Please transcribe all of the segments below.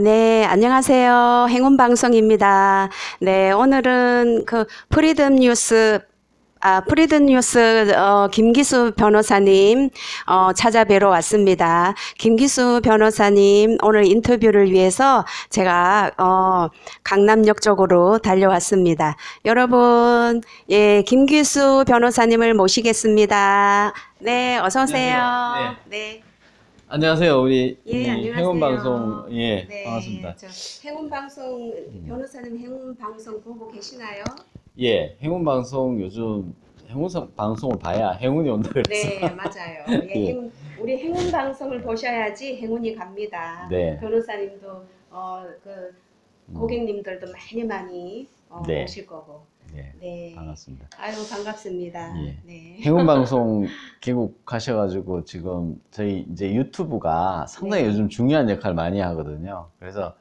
네, 안녕하세요. 행운방송입니다. 네, 오늘은 프리덤 뉴스, 김기수 변호사님, 찾아뵈러 왔습니다. 김기수 변호사님, 오늘 인터뷰를 위해서 제가, 강남역 쪽으로 달려왔습니다. 여러분, 예, 김기수 변호사님을 모시겠습니다. 네, 어서오세요. 안녕하세요. 네. 네. 안녕하세요. 우리 예, 행운방송, 안녕하세요. 예, 네, 반갑습니다. 변호사님 행운방송 보고 계시나요? 예, 행운방송 요즘 행운방송을 봐야 행운이 온다 그래서. 네, 맞아요. 예, 예, 우리 행운방송을 보셔야지 행운이 갑니다. 네, 변호사님도, 음, 고객님들도 많이 네, 오실 거고. 네, 네. 반갑습니다. 아유, 반갑습니다. 예, 네. 행운방송 개국하셔가지고 지금 저희 이제 유튜브가 상당히 네. 요즘 중요한 역할 많이 하거든요. 그래서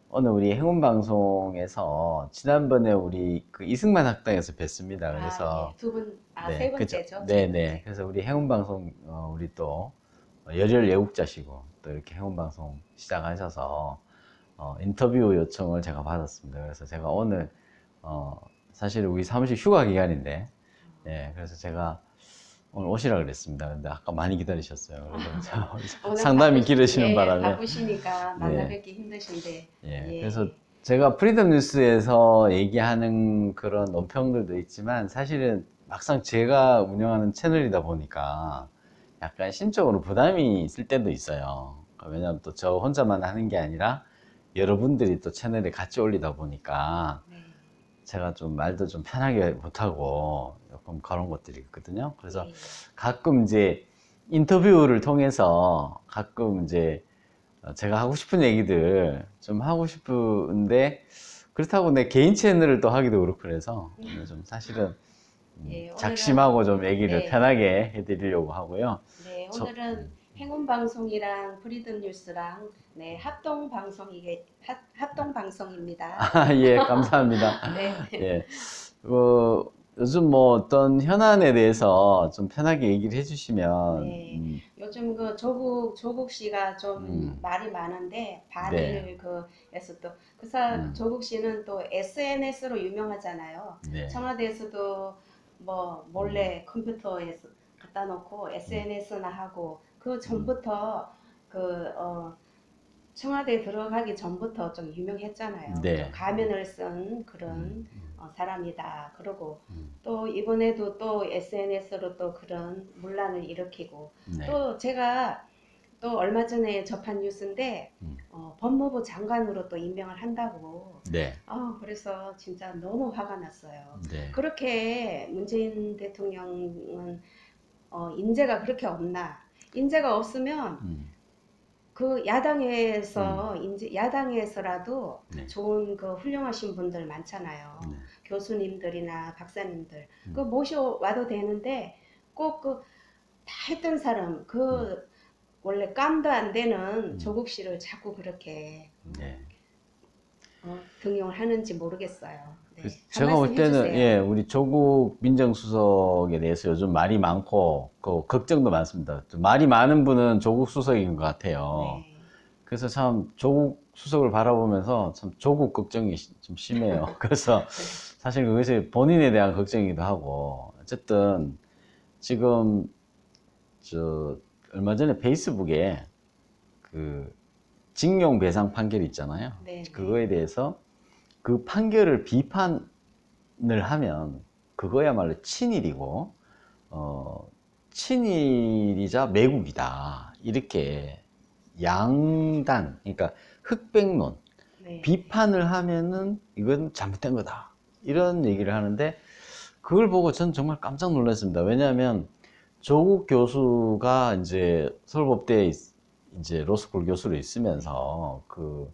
오늘 우리 행운방송에서 지난번에 우리 그 이승만 학당에서 뵀습니다. 그래서 네. 두 분, 네, 세 그죠. 번째죠? 세 네네. 번째. 그래서 우리 행운방송, 우리 또, 열혈 애국자시고, 또 이렇게 행운방송 시작하셔서, 인터뷰 요청을 제가 받았습니다. 그래서 제가 오늘, 사실 우리 사무실 휴가 기간인데, 예, 그래서 제가 오늘 오시라 그랬습니다. 근데 아까 많이 기다리셨어요. 그래서 오늘 상담이 길으시는 예, 바람에. 바쁘시니까 만나 네. 뵙기 힘드신데. 예, 예. 그래서 제가 프리덤 뉴스에서 얘기하는 그런 논평들도 있지만 사실은 막상 제가 운영하는 채널이다 보니까 약간 심적으로 부담이 있을 때도 있어요. 왜냐하면 또 저 혼자만 하는 게 아니라 여러분들이 또 채널에 같이 올리다 보니까 네. 제가 좀 말도 좀 편하게 못하고 조금 그런 것들이 있거든요. 그래서 네. 가끔 이제 인터뷰를 통해서 가끔 이제 제가 하고 싶은 얘기들 좀 하고 싶은데 그렇다고 내 개인 채널을 또 하기도 그렇고 그래서 좀 사실은 예, 작심하고 좀 얘기를 네. 편하게 해드리려고 하고요. 네, 저, 오늘은 행운 방송이랑 프리덤 뉴스랑 네, 합동 방송입니다. 예, 감사합니다. 네. 예, 요즘 뭐 어떤 현안에 대해서 좀 편하게 얘기를 해주시면, 네. 요즘 조국 씨가 좀 말이 많은데 네, 반일 그에서 또 음, 조국 씨는 또 SNS로 유명하잖아요. 네, 청와대에서도 뭐 몰래 컴퓨터에서 갖다 놓고 SNS나 하고 그 전부터 청와대에 들어가기 전부터 좀 유명했잖아요. 그죠? 네, 가면을 쓴 그런 음, 사람이다. 그러고 음, 또 이번에도 또 SNS로 또 그런 문란을 일으키고 네, 또 제가 또 얼마 전에 접한 뉴스인데 음, 법무부 장관으로 또 임명을 한다고. 네, 그래서 진짜 너무 화가 났어요. 네, 그렇게 문재인 대통령은 인재가 그렇게 없나? 인재가 없으면 음, 그 음, 야당에서라도 네, 좋은 그 훌륭하신 분들 많잖아요. 네, 교수님들이나 박사님들. 그 음, 모셔와도 되는데 꼭 다 했던 사람, 음, 원래 깜도 안 되는 음, 조국 씨를 자꾸 그렇게 네. 등용을 하는지 모르겠어요. 네. 한 제가 볼 말씀 때는, 해주세요. 예, 우리 조국 민정수석에 대해서 요즘 말이 많고, 그, 걱정도 많습니다. 또 말이 많은 분은 조국 수석인 것 같아요. 네. 그래서 참 조국 수석을 바라보면서 참 조국 걱정이 좀 심해요. 그래서 사실 그것이 본인에 대한 걱정이기도 하고, 어쨌든 지금, 얼마 전에 페이스북에 그 징용 배상 판결이 있잖아요. 네, 네. 그거에 대해서 그 판결을 비판을 하면 그거야말로 친일이고 친일이자 매국이다 이렇게 양단 그러니까 흑백론 네. 비판을 하면은 이건 잘못된 거다 이런 얘기를 하는데 그걸 보고 전 정말 깜짝 놀랐습니다. 왜냐하면 조국 교수가 이제 서울법대에 이제 로스쿨 교수로 있으면서 그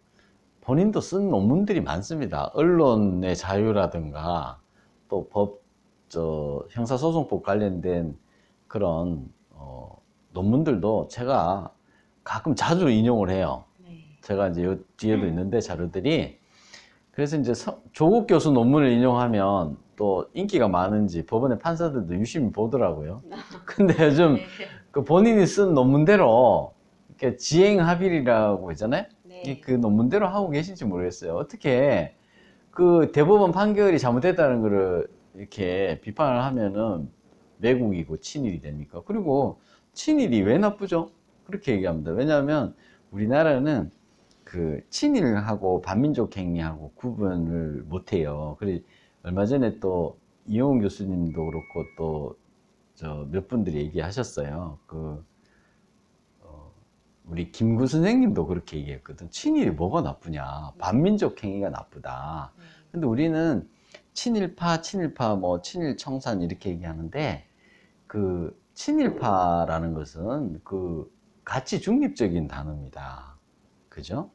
본인도 쓴 논문들이 많습니다. 언론의 자유라든가 또 형사소송법 관련된 그런 논문들도 제가 가끔 자주 인용을 해요. 네. 제가 이제 요 뒤에도 있는데 자료들이 그래서 이제 조국 교수 논문을 인용하면 또 인기가 많은지 법원의 판사들도 유심히 보더라고요. 근데 요즘 네. 그 본인이 쓴 논문대로 이렇게 지행합의라고 있잖아요. 네. 네. 그 논문대로 하고 계신지 모르겠어요. 어떻게 그 대법원 판결이 잘못됐다는 거를 이렇게 비판을 하면은 매국이고 친일이 됩니까? 그리고 친일이 왜 나쁘죠? 그렇게 얘기합니다. 왜냐하면 우리나라는 그 친일하고 반민족 행위하고 구분을 못해요. 그리고 얼마 전에 또 이용훈 교수님도 그렇고 또 저 몇 분들이 얘기하셨어요. 우리 김구 선생님도 그렇게 얘기했거든. 친일이 뭐가 나쁘냐? 반민족 행위가 나쁘다. 근데 우리는 친일파, 뭐 친일 청산 이렇게 얘기하는데 그 친일파라는 것은 그 가치 중립적인 단어입니다. 그죠?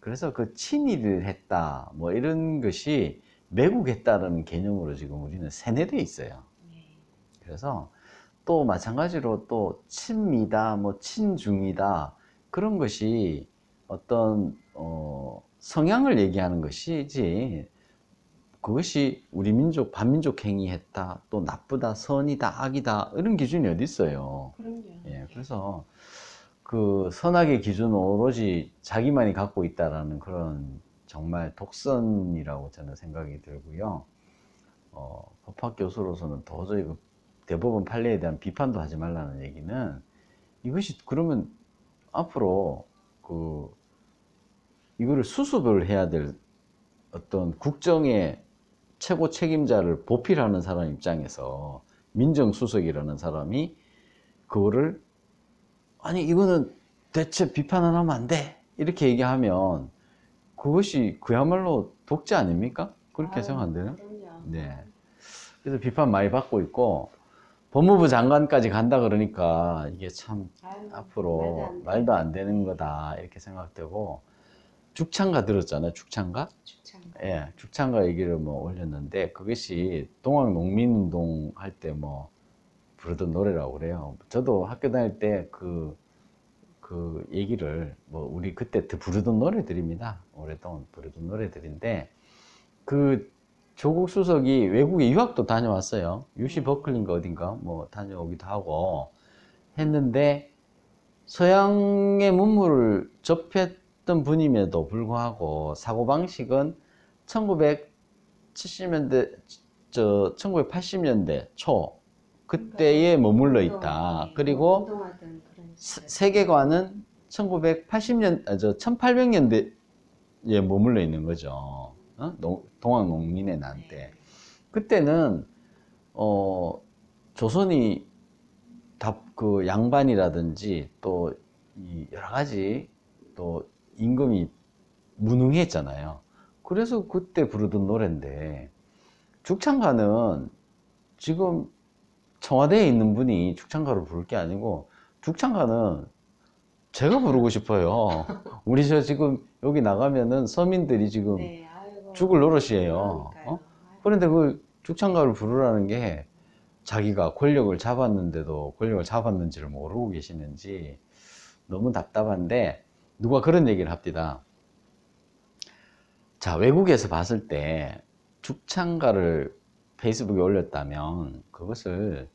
그래서 그 친일을 했다, 뭐 이런 것이 매국했다라는 개념으로 지금 우리는 세뇌되어 있어요. 그래서 또 마찬가지로 또 친미다, 뭐 친중이다 그런 것이 어떤 성향을 얘기하는 것이지 그것이 우리 민족 반민족 행위했다, 또 나쁘다, 선이다, 악이다 이런 기준이 어디 있어요. 그럼요. 예, 그래서 그 선악의 기준은 오로지 자기만이 갖고 있다라는 그런 정말 독선이라고 저는 생각이 들고요. 법학 교수로서는 도저히 그 대법원 판례에 대한 비판도 하지 말라는 얘기는 이것이 그러면 앞으로 그 이거를 수습을 해야 될 어떤 국정의 최고 책임자를 보필하는 사람 입장에서 민정수석이라는 사람이 그거를 아니 이거는 대체 비판을 하면 안 돼 이렇게 얘기하면 그것이 그야말로 독재 아닙니까? 그렇게 생각 안 되나? 그럼요. 네. 그래서 비판 많이 받고 있고 법무부 장관까지 간다 그러니까 이게 참 아유, 앞으로 말도 안 되는 거다 이렇게 생각되고 죽창가 들었잖아요. 죽창가? 추천. 예, 죽창가 얘기를 뭐 올렸는데 그것이 동학농민운동 할 때 뭐 부르던 노래라고 그래요. 저도 학교 다닐 때 그 얘기를 뭐 우리 그때 부르던 노래들입니다. 오랫동안 부르던 노래들인데 그 조국 수석이 외국에 유학도 다녀왔어요. UC 버클리인가 어딘가 뭐 다녀오기도 하고 했는데 서양의 문물을 접했던 분임에도 불구하고 사고방식은 1970년대, 1980년대 초 그때에 머물러 있다. 그리고 운동하던 그런 시절. 세계관은 1800년대에 머물러 있는 거죠. 동학농민의 난 때. 그때는 조선이 그 양반이라든지 또 여러 가지 또 임금이 무능했잖아요. 그래서 그때 부르던 노래인데 죽창가는 지금 청와대에 있는 분이 죽창가를 부를 게 아니고 죽창가는 제가 부르고 싶어요. 우리 저 지금 여기 나가면은 서민들이 지금 네, 아이고, 죽을 노릇이에요. 그러니까요. 그런데 그 죽창가를 부르라는 게 자기가 권력을 잡았는데도 권력을 잡았는지를 모르고 계시는지 너무 답답한데 누가 그런 얘기를 합니다. 자, 외국에서 봤을 때 죽창가를 페이스북에 올렸다면 그것을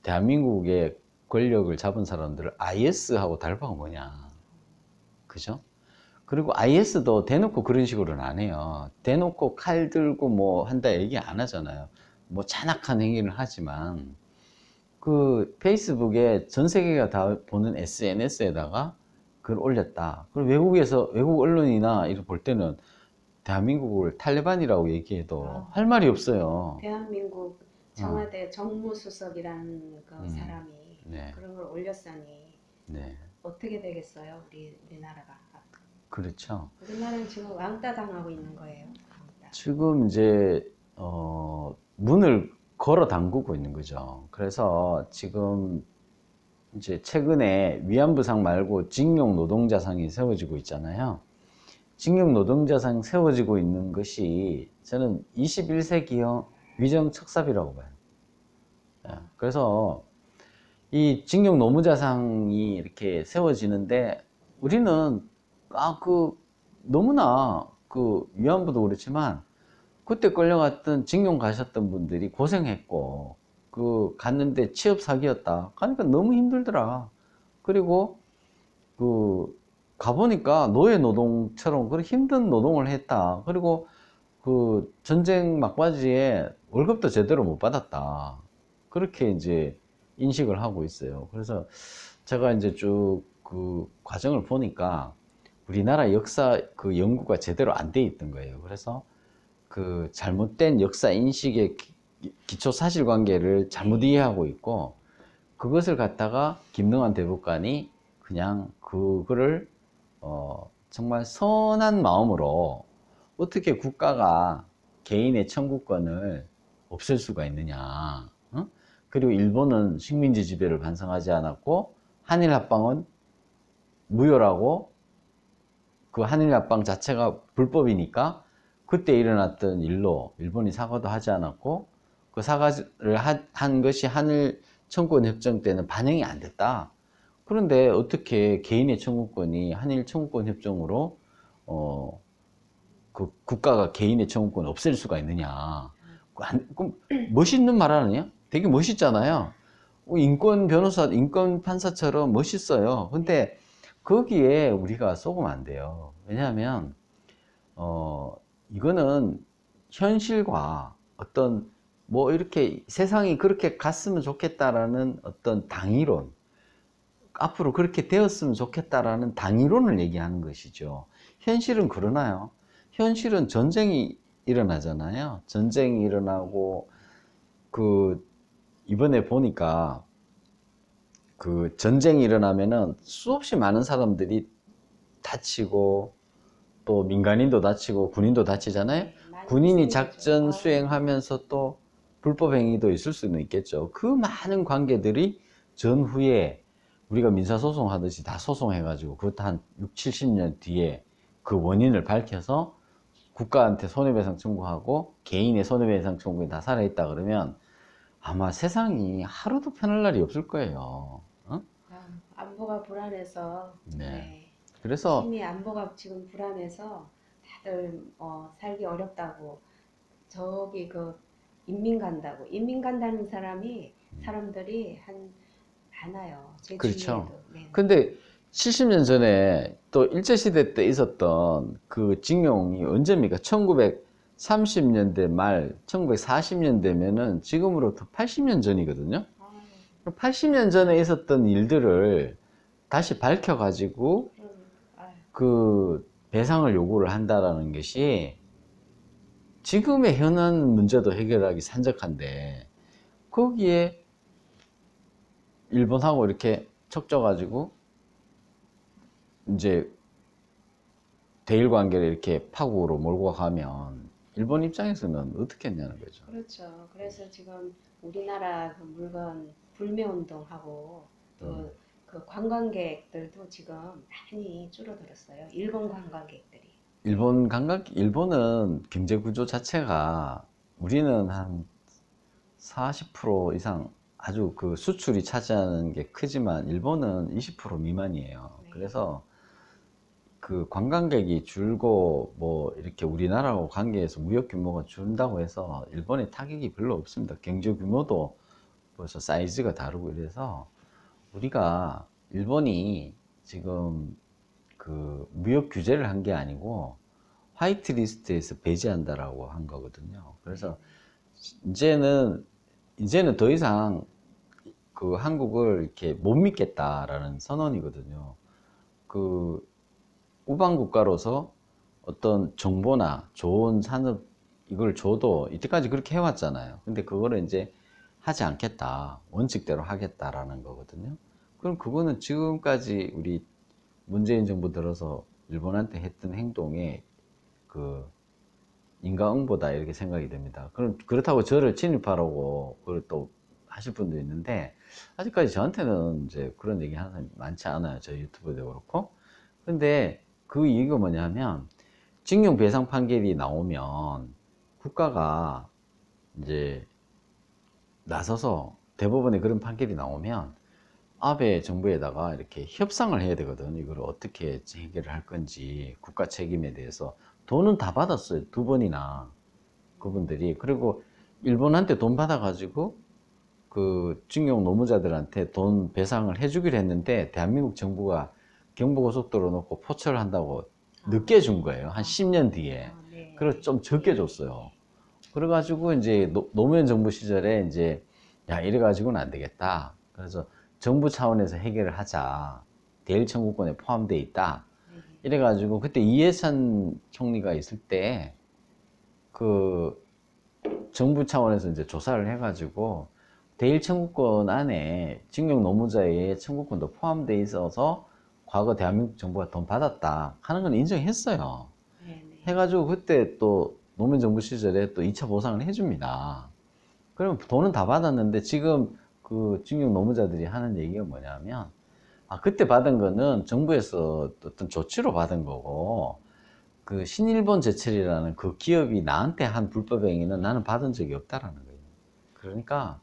대한민국의 권력을 잡은 사람들을 IS하고 닮아가 뭐냐. 그죠? 그리고 IS도 대놓고 그런 식으로는 안 해요. 대놓고 칼 들고 뭐 한다 얘기 안 하잖아요. 뭐 잔악한 행위를 하지만 그 페이스북에 전 세계가 다 보는 SNS에다가 그걸 올렸다. 그리고 외국 언론이나 이걸 볼 때는 대한민국을 탈레반이라고 얘기해도 할 말이 없어요. 대한민국 청와대 정무수석이라는 그 사람이 네. 그런 걸 올렸으니 네. 어떻게 되겠어요? 우리나라가. 그렇죠. 우리나라는 지금 왕따 당하고 있는 거예요. 왕따. 지금 이제 문을 걸어 담그고 있는 거죠. 그래서 지금 이제 최근에 위안부상 말고 징용 노동자상이 세워지고 있잖아요. 징용 노동자상 세워지고 있는 것이 저는 21세기형 위정 척삽이라고 봐요. 그래서 이 징용 노무자상이 이렇게 세워지는데 우리는 너무나 그 위안부도 그렇지만 그때 끌려갔던 징용 가셨던 분들이 고생했고 그 갔는데 취업 사기였다. 그러니까 너무 힘들더라. 그리고 그 가보니까 노예 노동처럼 그렇게 힘든 노동을 했다. 그리고 그 전쟁 막바지에 월급도 제대로 못 받았다. 그렇게 이제 인식을 하고 있어요. 그래서 제가 이제 쭉 그 과정을 보니까 우리나라 역사 그 연구가 제대로 안 돼 있던 거예요. 그래서 그 잘못된 역사 인식의 기초 사실관계를 잘못 이해하고 있고, 그것을 갖다가 김능환 대법관이 그냥 그거를 정말 선한 마음으로 어떻게 국가가 개인의 청구권을 없앨 수가 있느냐. 어? 그리고 일본은 식민지 지배를 반성하지 않았고 한일 합방은 무효라고, 그 한일 합방 자체가 불법이니까 그때 일어났던 일로 일본이 사과도 하지 않았고, 그 사과를 한 것이 한일 청구권 협정 때는 반영이 안 됐다. 그런데 어떻게 개인의 청구권이 한일 청구권 협정으로 그 국가가 개인의 청구권 없앨 수가 있느냐. 그럼 멋있는 말 아니에요? 되게 멋있잖아요. 인권 변호사, 인권 판사처럼 멋있어요. 근데 거기에 우리가 속으면 안 돼요. 왜냐하면 이거는 현실과 어떤 뭐 이렇게 세상이 그렇게 갔으면 좋겠다라는 어떤 당위론, 앞으로 그렇게 되었으면 좋겠다라는 당위론을 얘기하는 것이죠. 현실은 그러나요? 현실은 전쟁이 일어나잖아요. 전쟁이 일어나고, 그 이번에 보니까 그 전쟁이 일어나면은 수없이 많은 사람들이 다치고, 또 민간인도 다치고 군인도 다치잖아요. 군인이 작전 수행하면서 또 불법 행위도 있을 수는 있겠죠. 그 많은 관계들이 전후에 우리가 민사소송 하듯이 다 소송해가지고 그것도 한 6, 70년 뒤에 그 원인을 밝혀서 국가한테 손해배상 청구하고 개인의 손해배상 청구에 다 살아있다 그러면 아마 세상이 하루도 편할 날이 없을 거예요. 어? 안보가 불안해서. 네. 네. 그래서 심히 안보가 지금 불안해서 다들 살기 어렵다고. 저기 그 인민 간다고. 인민 간다는 사람들이 많아요. 제 그렇죠. 주위에도. 네. 근데 70년 전에 또 일제시대 때 있었던 그 징용이 언제입니까? 1930년대 말, 1940년대면은 지금으로부터 80년 전이거든요. 80년 전에 있었던 일들을 다시 밝혀가지고 그 배상을 요구를 한다라는 것이 지금의 현안 문제도 해결하기 산적한데, 거기에 일본하고 이렇게 척져가지고 이제 대일 관계를 이렇게 파국으로 몰고 가면 일본 입장에서는 어떻게 했냐는 거죠. 그렇죠. 그래서 지금 우리나라 그 물건 불매 운동하고 또 그 관광객들도 지금 많이 줄어들었어요. 일본 관광객들이. 일본은 경제 구조 자체가 우리는 한 40% 이상 아주 그 수출이 차지하는 게 크지만 일본은 20% 미만이에요. 네. 그래서 그 관광객이 줄고 뭐 이렇게 우리나라하고 관계에서 무역 규모가 준다고 해서 일본에 타격이 별로 없습니다. 경제 규모도 벌써 사이즈가 다르고 이래서 우리가 일본이 지금 그 무역 규제를 한 게 아니고 화이트 리스트에서 배제한다라고 한 거거든요. 그래서 이제는 더 이상 그 한국을 이렇게 못 믿겠다라는 선언이거든요. 그 우방 국가로서 어떤 정보나 좋은 산업 이걸 줘도 이때까지 그렇게 해왔잖아요. 근데 그거를 이제 하지 않겠다, 원칙대로 하겠다라는 거거든요. 그럼 그거는 지금까지 우리 문재인 정부 들어서 일본한테 했던 행동에 그 인과응보다 이렇게 생각이 됩니다. 그럼 그렇다고 저를 진입하라고 그걸 또 하실 분도 있는데, 아직까지 저한테는 이제 그런 얘기 하는 사람이 많지 않아요. 저희 유튜브도 그렇고. 근데 그 이유가 뭐냐면, 징용 배상 판결이 나오면 국가가 이제 나서서 대법원에 그런 판결이 나오면 아베 정부에다가 이렇게 협상을 해야 되거든. 이걸 어떻게 해결을 할 건지, 국가 책임에 대해서. 돈은 다 받았어요. 2번이나 그분들이. 그리고 일본한테 돈 받아가지고 그 징용 노무자들한테 돈 배상을 해주기로 했는데 대한민국 정부가 경부고속도로 놓고 포철 한다고 늦게 준 거예요. 한 10년 뒤에. 네. 그래서 좀 적게 줬어요. 그래가지고 이제 노무현 정부 시절에 이제 야 이래가지고는 안 되겠다. 그래서 정부 차원에서 해결을 하자. 대일 청구권에 포함되어 있다. 네. 이래가지고 그때 이해찬 총리가 있을 때 그 정부 차원에서 이제 조사를 해가지고 대일 청구권 안에 징용 노무자의 청구권도 포함되어 있어서 과거 대한민국 정부가 돈 받았다 하는 건 인정했어요. 네. 네. 해가지고 그때 또 노무현 정부 시절에 또 2차 보상을 해줍니다. 그럼 돈은 다 받았는데 지금 그 징용 노무자들이 하는 얘기가 뭐냐면 아 그때 받은 거는 정부에서 어떤 조치로 받은 거고 그 신일본 제철이라는 그 기업이 나한테 한 불법 행위는 나는 받은 적이 없다라는 거예요. 그러니까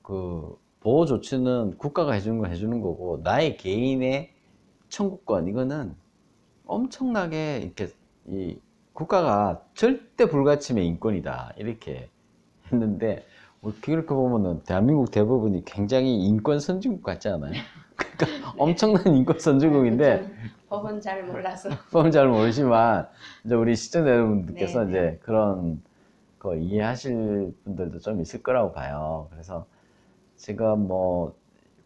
그 보호 조치는 국가가 해주는 건 해주는 거고 나의 개인의 청구권 이거는 엄청나게 이렇게 이 국가가 절대 불가침의 인권이다 이렇게 했는데 그렇게 보면은 대한민국 대부분이 굉장히 인권 선진국 같지 않아요? 그러니까 엄청난 인권 선진국인데 법은 잘 몰라서. 법은 잘 모르지만 이제 우리 시청자 여러분들께서 네, 이제 그런 거 이해하실 분들도 좀 있을 거라고 봐요. 그래서 제가 뭐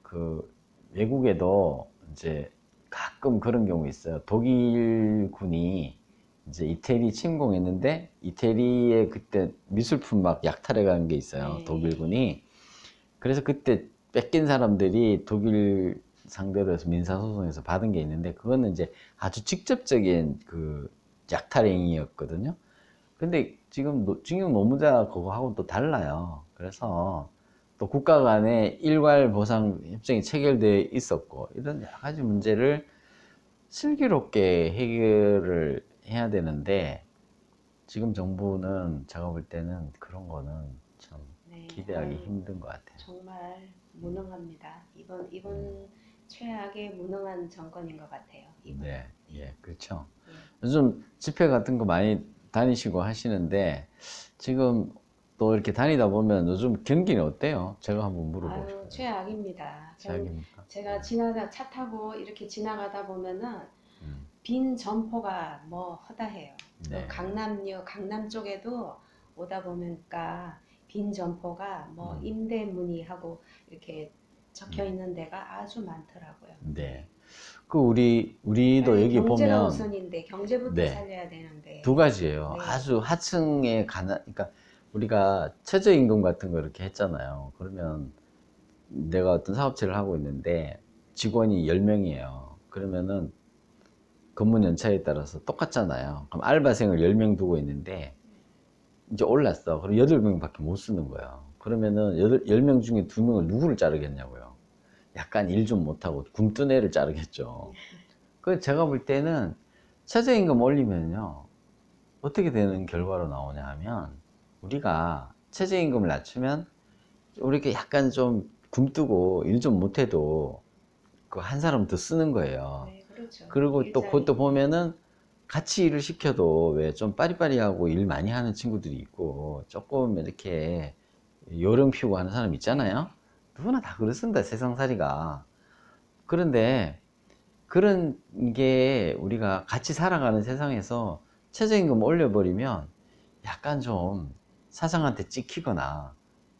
그 외국에도 이제 가끔 그런 경우 있어요. 독일군이 이제 이태리 침공했는데 이태리에 그때 미술품 막 약탈해 간 게 있어요. 네. 독일군이. 그래서 그때 뺏긴 사람들이 독일 상대로 해서 민사소송에서 받은 게 있는데 그거는 이제 아주 직접적인 그 약탈 행위였거든요. 근데 지금 징용 노무자 그거하고는 또 달라요. 그래서 또 국가 간에 일괄 보상 협정이 체결되어 있었고 이런 여러 가지 문제를 슬기롭게 해결을 해야 되는데 지금 정부는 제가 볼 때는 그런 거는 참 네. 기대하기 힘든 것 같아요. 정말 무능합니다. 이번 최악의 무능한 정권인 것 같아요. 이번. 네, 예, 그렇죠. 네. 요즘 집회 같은 거 많이 다니시고 하시는데 지금 또 이렇게 다니다 보면 요즘 경기는 어때요? 제가 한번 물어보고 아유, 싶어요. 최악입니다. 최악입니까? 제가 차 타고 이렇게 지나가다 보면은 음, 빈 점포가 뭐 허다해요. 또 네. 강남 쪽에도 오다 보니까 빈 점포가 뭐 임대 문의하고 이렇게 적혀 있는 데가 아주 많더라고요. 네. 그 우리도 아니, 여기 경제가 보면 우선인데 경제부터 네. 살려야 되는데. 두 가지예요. 네. 아주 하층에 그러니까 우리가 최저임금 같은 거 이렇게 했잖아요. 그러면 내가 어떤 사업체를 하고 있는데 직원이 10명이에요. 그러면은 근무 연차에 따라서 똑같잖아요. 그럼 알바생을 10명 두고 있는데 이제 올랐어. 그럼 8명밖에 못 쓰는 거예요. 그러면은 10명 중에 2명을 누구를 자르겠냐고요. 약간 일 좀 못하고 굶뜬 애를 자르겠죠. 그 제가 볼 때는 최저임금 올리면요. 어떻게 되는 결과로 나오냐 하면 우리가 최저임금을 낮추면 우리가 약간 좀 굶뜨고 일 좀 못해도 그 한 사람 더 쓰는 거예요. 네, 그렇죠. 그리고 또 그것도 보면은 같이 일을 시켜도 왜 좀 빠리빠리하고 일 많이 하는 친구들이 있고 조금 이렇게 요령 피우고 하는 사람 있잖아요. 누구나 다 그렇습니다. 세상살이가. 그런데 그런 게 우리가 같이 살아가는 세상에서 최저임금 올려버리면 약간 좀 사장한테 찍히거나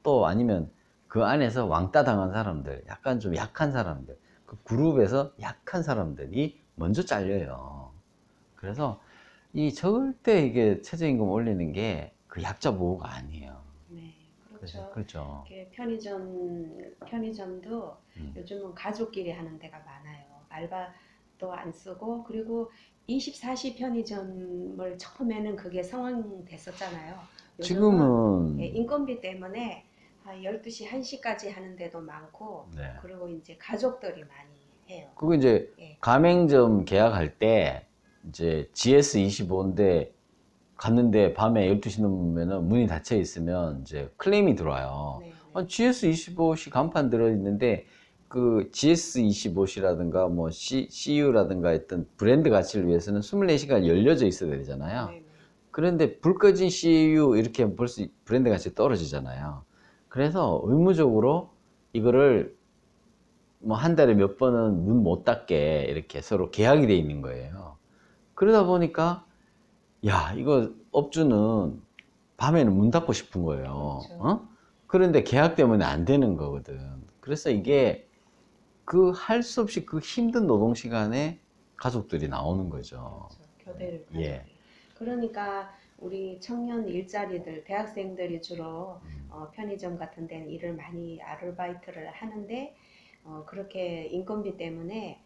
또 아니면 그 안에서 왕따 당한 사람들, 약간 좀 약한 사람들, 그 그룹에서 약한 사람들이 먼저 잘려요. 그래서 이 절대 이게 최저임금 올리는 게 그 약자 보호가 아니에요. 네, 그렇죠. 그렇죠. 이렇게 편의점도 요즘은 가족끼리 하는 데가 많아요. 알바도 안 쓰고 그리고 24시 편의점을 처음에는 그게 상황됐었잖아요. 요즘은 지금은 인건비 때문에 12시, 1시까지 하는 데도 많고 네. 그리고 이제 가족들이 많이 해요. 그거 이제 예. 가맹점 계약할 때 이제 GS25인데 갔는데 밤에 12시 넘으면 문이 닫혀 있으면 이제 클레임이 들어와요. 네, 네. GS25시 간판 들어 있는데 그 GS25시라든가 뭐 CU라든가 했던 브랜드 가치를 위해서는 24시간 열려져 있어야 되잖아요. 네, 네. 그런데 불 꺼진 CU 이렇게 벌써 브랜드 가치 떨어지잖아요. 그래서 의무적으로 이거를 뭐 한 달에 몇 번은 문 못 닫게 이렇게 서로 계약이 돼 있는 거예요. 그러다 보니까 야, 이거 업주는 밤에는 문 닫고 싶은 거예요. 그렇죠. 어? 그런데 계약 때문에 안 되는 거거든. 그래서 이게 그 할 수 없이 그 힘든 노동 시간에 가족들이 나오는 거죠. 그렇죠. 교대를 예. 가지고. 그러니까 우리 청년 일자리들, 대학생들이 주로 편의점 같은 데는 일을 많이 아르바이트를 하는데 그렇게 인건비 때문에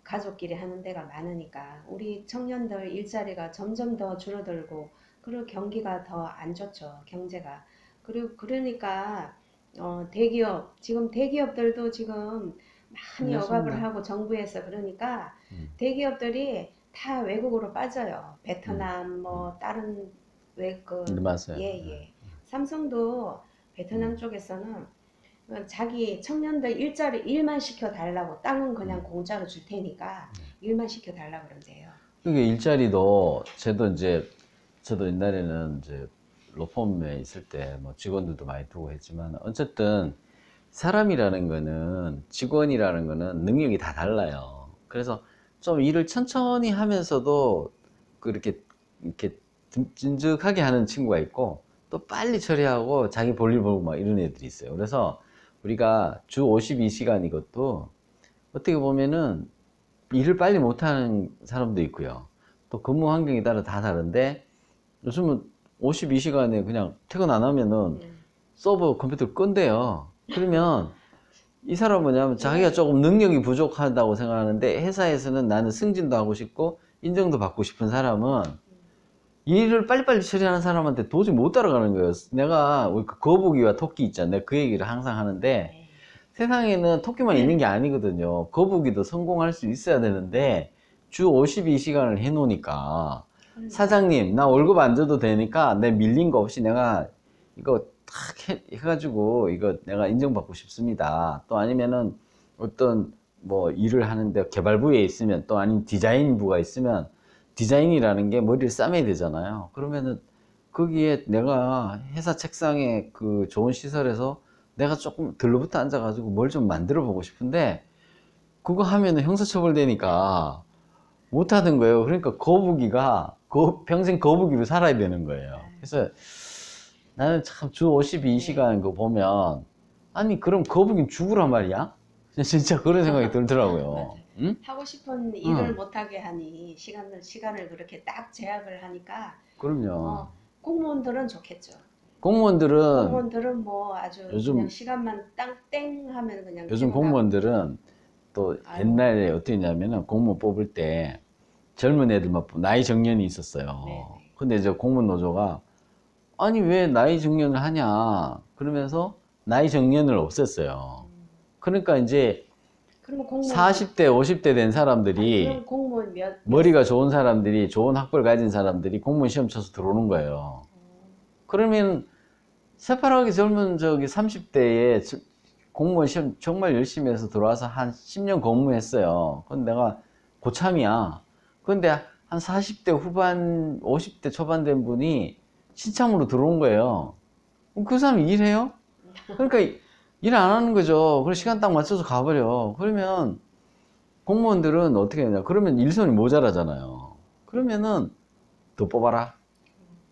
가족끼리 하는 데가 많으니까 우리 청년들 일자리가 점점 더 줄어들고 그리고 경기가 더 안 좋죠. 경제가. 그리고 그러니까 대기업 지금 대기업들도 지금 많이 억압을 그렇습니다. 하고 정부에서 그러니까 음. 대기업들이 다 외국으로 빠져요. 베트남 뭐 다른 외그 맞아요. 예예. 삼성도 베트남 쪽에서는 자기 청년들 일만 시켜 달라고 땅은 그냥 공짜로 줄 테니까 일만 시켜 달라고 그런대요. 그게 일자리도 저도 옛날에는 이제 로펌에 있을 때 뭐 직원들도 많이 두고 했지만 어쨌든 사람이라는 거는 직원이라는 거는 능력이 다 달라요. 그래서 좀 일을 천천히 하면서도 그렇게 이렇게 찐득하게 하는 친구가 있고 또 빨리 처리하고 자기 볼일 보고 막 이런 애들이 있어요. 그래서 우리가 주 52시간 이것도 어떻게 보면은 일을 빨리 못하는 사람도 있고요. 또 근무 환경에 따라 다 다른데 요즘은 52시간에 그냥 퇴근 안 하면은 서버 컴퓨터를 끈대요. 그러면 이 사람은 뭐냐면 자기가 조금 능력이 부족하다고 생각하는데 회사에서는 나는 승진도 하고 싶고 인정도 받고 싶은 사람은 일을 빨리빨리 처리하는 사람한테 도저히 못 따라가는 거예요. 내가 우리 그 거북이와 토끼 있잖아요. 내가 그 얘기를 항상 하는데 세상에는 토끼만 있는 게 아니거든요. 거북이도 성공할 수 있어야 되는데 주 52시간을 해놓으니까 사장님 나 월급 안 줘도 되니까 내 밀린 거 없이 내가 이거 탁 해가지고 이거 내가 인정받고 싶습니다. 또 아니면은 어떤 뭐 일을 하는데 개발부에 있으면 또 아니면 디자인부가 있으면 디자인이라는 게 머리를 싸매야 되잖아요. 그러면은 거기에 내가 회사 책상에 그 좋은 시설에서 내가 조금 들러붙어 앉아가지고 뭘 좀 만들어 보고 싶은데 그거 하면은 형사처벌 되니까 못 하는 거예요. 그러니까 거북이가 평생 거북이로 살아야 되는 거예요. 그래서 나는 참 주 52시간 그거 보면 아니 그럼 거북이는 죽으란 말이야? 진짜 그런 생각이 들더라고요. 맞아요. 응? 하고 싶은 일을 못하게 하니 시간을 그렇게 딱 제약을 하니까 그럼요. 공무원들은 좋겠죠. 공무원들은 공무원들은 뭐 아주 요즘 그냥 시간만 땡 하면 그냥 요즘 퇴근하고. 공무원들은 또 아유. 옛날에 어떻게 했냐면은 공무원 뽑을 때 젊은 애들만 나이 정년이 있었어요. 네네. 근데 이제 공무원 노조가 아니 왜 나이 정년을 하냐 그러면서 나이 정년을 없앴어요. 그러니까 이제 그러면 공무원 40대 50대 된 사람들이 그럼 공무원 머리가 좋은 사람들이 좋은 학벌 가진 사람들이 공무원 시험 쳐서 들어오는 거예요. 그러면 새파랗게 젊은 저기 30대에 공무원 시험 정말 열심히 해서 들어와서 한 10년 근무했어요. 근데 내가 고참이야. 근데 한 40대 후반, 50대 초반 된 분이 신참으로 들어온 거예요. 그럼 그 사람이 일해요? 그러니까 일 안 하는 거죠. 그리고 시간 딱 맞춰서 가버려. 그러면 공무원들은 어떻게 하냐. 그러면 일손이 모자라잖아요. 그러면은 더 뽑아라.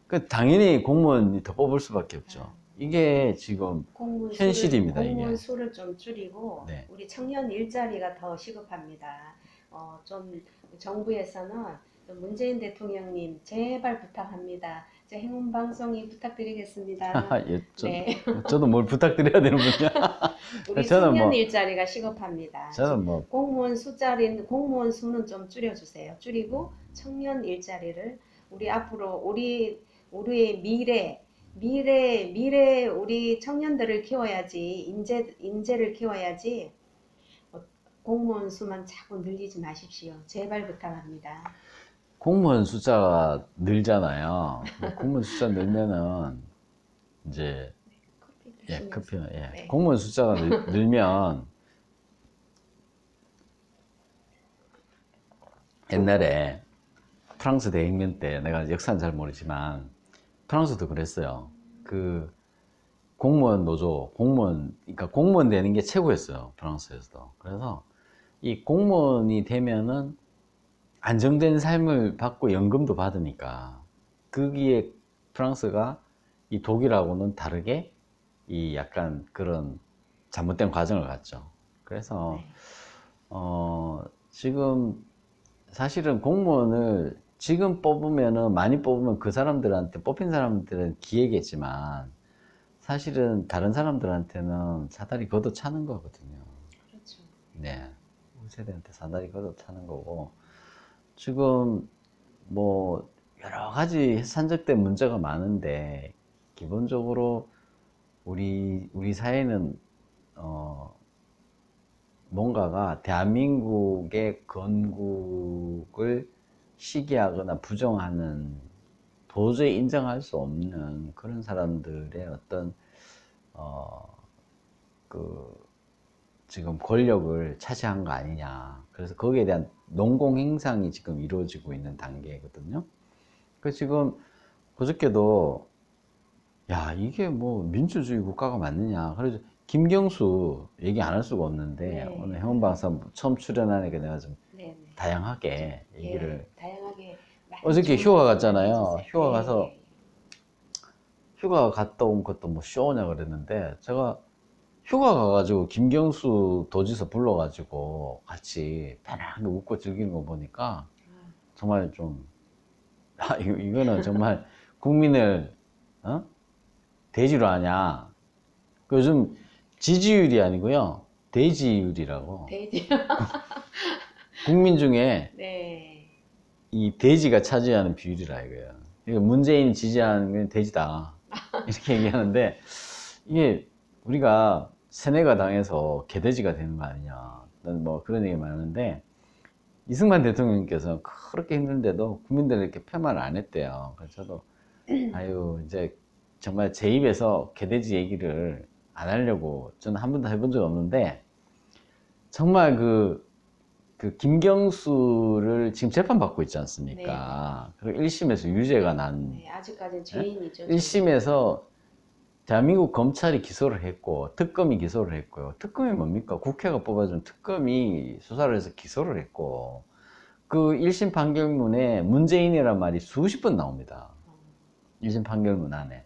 그 당연히 공무원이 더 뽑을 수밖에 없죠. 이게 지금 현실입니다. 공무원 이게. 수를 좀 줄이고 네. 우리 청년 일자리가 더 시급합니다. 좀 정부에서는 좀 문재인 대통령님 제발 부탁합니다. 제 행운 방송이 부탁드리겠습니다. 예, 네. 저도 뭘 부탁드려야 되는 분이야. 우리 저는 청년 뭐- 일자리가 시급합니다. 저는 뭐 공무원 수는 좀 줄여주세요. 줄이고 청년 일자리를 우리 앞으로 우리의 미래 우리 청년들을 키워야지 인재를 키워야지 공무원 수만 자꾸 늘리지 마십시오. 제발 부탁합니다. 공무원 숫자가 늘잖아요. 공무원 숫자 늘면은 이제 커피 예, 드시면서. 커피 예. 네. 공무원 숫자가 늘면 옛날에 프랑스 대혁명 때 내가 역사는 잘 모르지만 프랑스도 그랬어요. 그 공무원 노조, 그러니까 공무원 되는 게 최고였어요. 프랑스에서도. 그래서 이 공무원이 되면은 안정된 삶을 받고 연금도 받으니까 거기에 프랑스가 이 독일하고는 다르게 이 약간 그런 잘못된 과정을 갔죠. 그래서 네. 지금 사실은 공무원을 지금 뽑으면은 많이 뽑으면 그 사람들한테 뽑힌 사람들은 기회겠지만 사실은 다른 사람들한테는 사다리 걷어차는 거거든요. 그렇죠. 네, 우리 세대한테 사다리 걷어차는 거고 지금 뭐 여러 가지 산적된 문제가 많은데 기본적으로 우리 사회는 뭔가가 대한민국의 건국을 시기하거나 부정하는 도저히 인정할 수 없는 그런 사람들의 어떤 그 지금 권력을 차지한 거 아니냐. 그래서 거기에 대한 농공행상이 지금 이루어지고 있는 단계거든요. 그 지금 그저께도 야 이게 뭐 민주주의 국가가 맞느냐. 그래서 김경수 얘기 안 할 수가 없는데 네. 오늘 형원방사 처음 출연하니까 내가 좀 네, 네. 다양하게 얘기를 다양하게 많이 어저께 좋은 휴가 말씀 갔잖아요. 해주세요. 휴가 네. 가서 휴가 갔다 온 것도 뭐 쇼냐 그랬는데 제가 휴가 가가지고 김경수 도지사 불러가지고 같이 편하게 웃고 즐기는 거 보니까 정말 좀 이거는 정말 국민을 돼지로 하냐. 요즘 지지율이 아니고요 돼지율이라고 돼지. 국민 중에 네. 이 돼지가 차지하는 비율이라 이거예요. 그러니까 문재인 지지하는 건 돼지다 이렇게 얘기하는데 이게 우리가 세뇌가 당해서 개돼지가 되는 거 아니냐 뭐 그런 얘기 많은데 이승만 대통령께서 그렇게 힘든데도 국민들에게 폄하를 안 했대요. 그래서 저도 아유 이제 정말 제 입에서 개돼지 얘기를 안 하려고 저는 한 번도 해본 적 없는데 정말 그 김경수를 지금 재판받고 있지 않습니까? 그리고 1심에서 유죄가 난 네, 아직까지 죄인이죠. 1심에서 대한민국 검찰이 기소를 했고 특검이 기소를 했고요. 특검이 뭡니까? 국회가 뽑아준 특검이 수사를 해서 기소를 했고 그 1심 판결문에 문재인이란 말이 수십 번 나옵니다. 1심 판결문 안에.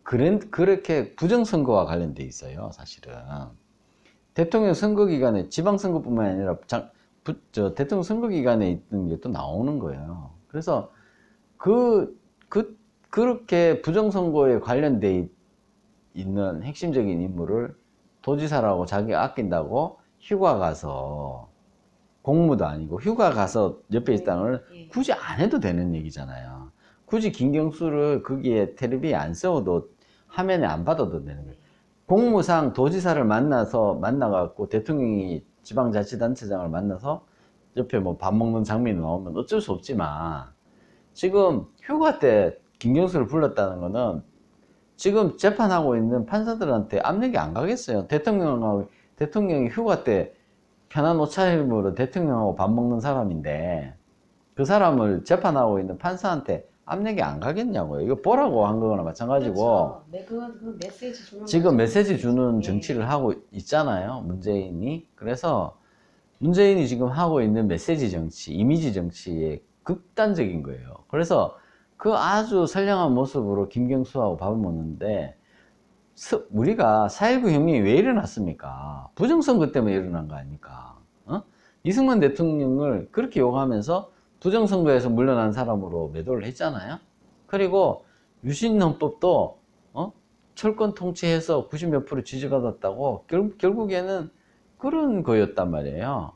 그렇게 부정선거와 관련돼 있어요. 사실은. 대통령 선거 기간에 지방선거뿐만 아니라 대통령 선거 기간에 있는 게 또 나오는 거예요. 그래서 그렇게 부정선거에 관련돼 있는 핵심적인 인물을 도지사라고 자기가 아낀다고 휴가 가서 공무도 아니고 휴가 가서 옆에 있다는 걸 굳이 안 해도 되는 얘기잖아요. 굳이 김경수를 거기에 텔레비에 안 세워도 화면에 안 받아도 되는 거예요. 공무상 도지사를 만나갖고 대통령이 지방자치단체장을 만나서 옆에 뭐 밥 먹는 장면이 나오면 어쩔 수 없지만 지금 휴가 때 김경수를 불렀다는 거는 지금 재판하고 있는 판사들한테 압력이 안 가겠어요. 대통령이 휴가 때 편한 옷차림으로 대통령하고 밥 먹는 사람인데 그 사람을 재판하고 있는 판사한테 압력이 안 가겠냐고요. 이거 보라고 한 거나 마찬가지고. 그렇죠. 그 메시지 주는 지금 거죠. 메시지 주는 정치를 하고 있잖아요. 문재인이. 그래서 문재인이 지금 하고 있는 메시지 정치, 이미지 정치에 극단적인 거예요. 그래서 그 아주 선량한 모습으로 김경수하고 밥을 먹는데 우리가 4.19 혁명이 왜 일어났습니까? 부정선거 때문에 일어난 거 아닙니까? 이승만 대통령을 그렇게 욕하면서 부정선거에서 물러난 사람으로 매도를 했잖아요. 그리고 유신헌법도 철권 통치해서 90몇 프로 지지받았다고 결국에는 그런 거였단 말이에요.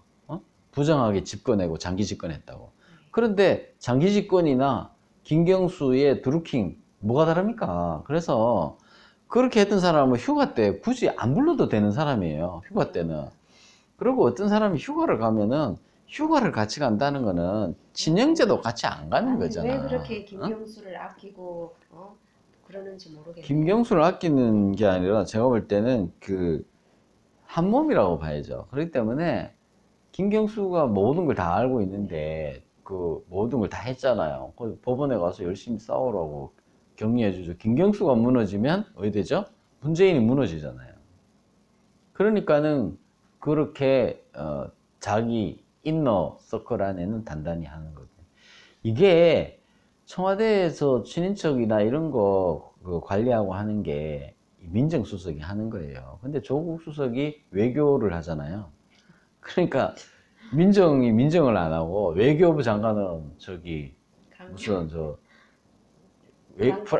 부정하게 집권하고 장기 집권했다고. 그런데 장기 집권이나 김경수의 드루킹 뭐가 다릅니까? 그래서 그렇게 했던 사람은 휴가 때 굳이 안 불러도 되는 사람이에요. 휴가 때는. 그리고 어떤 사람이 휴가를 가면은 휴가를 같이 간다는 거는 친형제도 같이 안 가는 거잖아. 왜 그렇게 김경수를 아끼고 그러는지 모르겠네요. 김경수를 아끼는 게 아니라 제가 볼 때는 한 몸이라고 봐야죠. 그렇기 때문에 김경수가 모든 걸 다 알고 있는데 모든 걸 다 했잖아요. 법원에 가서 열심히 싸우라고 격려해 주죠. 김경수가 무너지면 어디 되죠? 문재인이 무너지잖아요. 그러니까는 그렇게 자기 이너 서클 안에는 단단히 하는 거죠. 이게 청와대에서 친인척이나 이런 거 관리하고 하는 게 민정수석이 하는 거예요. 근데 조국 수석이 외교를 하잖아요. 그러니까 민정이 민정을 안 하고 외교부 장관은 저기 무슨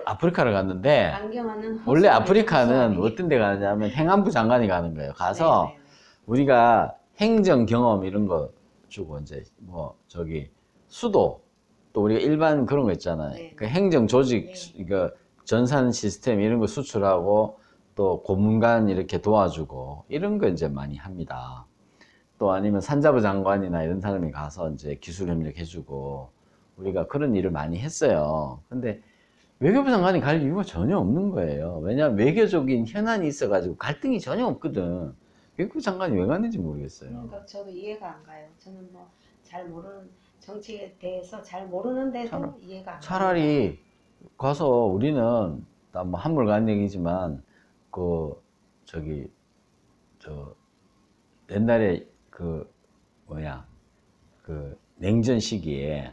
아프리카를 갔는데 강경화는 원래 허수아비, 아프리카는 허수아비. 어떤 데 가냐면 행안부 장관이 가는 거예요. 가서 네네네. 우리가 행정 경험 이런 거 주고 이제 뭐 저기 수도 또 우리가 일반 그런 거 있잖아요. 네. 그 행정 조직 네. 이거 전산 시스템 이런 거 수출하고 또 고문관 이렇게 도와주고 이런 거 이제 많이 합니다. 또 아니면 산자부 장관이나 이런 사람이 가서 이제 기술 협력 해주고 우리가 그런 일을 많이 했어요. 근데 외교부 장관이 갈 이유가 전혀 없는 거예요. 왜냐하면 외교적인 현안이 있어가지고 갈등이 전혀 없거든. 외교부 장관이 왜 갔는지 모르겠어요. 그러니까 저도 이해가 안 가요. 저는 뭐 잘 모르는 정치에 대해서 잘 모르는데도 이해가 안 가요. 차라리 가서 우리는 뭐 한물간 얘기지만 그 저기 저 옛날에 그 뭐야 그 냉전 시기에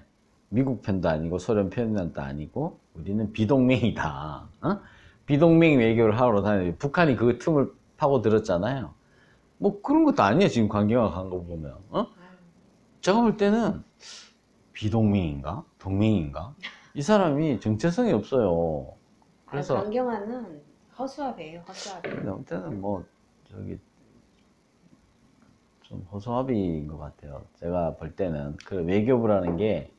미국 편도 아니고 소련 편도 아니고 우리는 비동맹이다. 어? 비동맹 외교를 하러 다니는데 북한이 그 틈을 파고 들었잖아요. 뭐 그런 것도 아니에요. 지금 관계가 간 거 보면. 어? 제가 볼 때는 비동맹인가? 동맹인가? 이 사람이 정체성이 없어요. 그래서 강경화는 허수아비예요, 허수아비. 아무튼 뭐 저기 좀 허수아비인 것 같아요. 제가 볼 때는 그 외교부라는 게